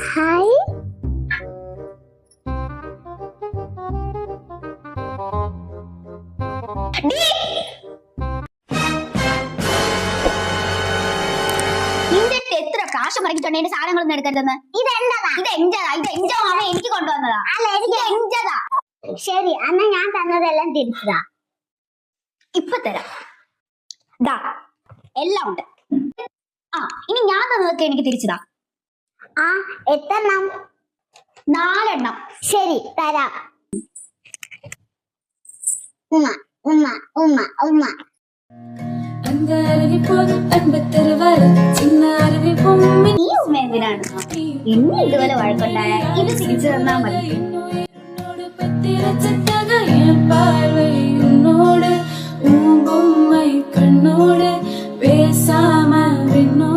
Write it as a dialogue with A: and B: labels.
A: Hi.
B: എത്ര പ്രാവശ്യം പറഞ്ഞിട്ടുണ്ട് എന്റെ സാധനങ്ങളൊന്നും എടുക്കരുതെന്ന്. ഇതെന്റതാ അവൻ എനിക്ക് കൊണ്ടുവന്നതാ.
A: അല്ല, എനിക്ക്
B: എന്തതാ.
A: ശരി, അന്ന് ഞാൻ തന്നതെല്ലാം തിരിച്ചതാ.
B: ഇപ്പൊ തരാം. ദാ എല്ലാം ഉണ്ട്. ആ, ഇനി ഞാൻ തന്നതൊക്കെ എനിക്ക് തിരിച്ചതാ.
A: ആ, എത്രണ്ണം?
B: 4 എണ്ണം.
A: ശരി, തരാം. ഉമ്മ ഉമ്മ ഉമ്മ ഉമ്മ.
B: ഈ ഉമ്മ എന്തിനാണ്? ഇനി ഇതുപോലെ വഴക്കുണ്ടായ ഇത് തിരിച്ചു തന്നാ മതി.
C: കണ്ണോട് പേസാമ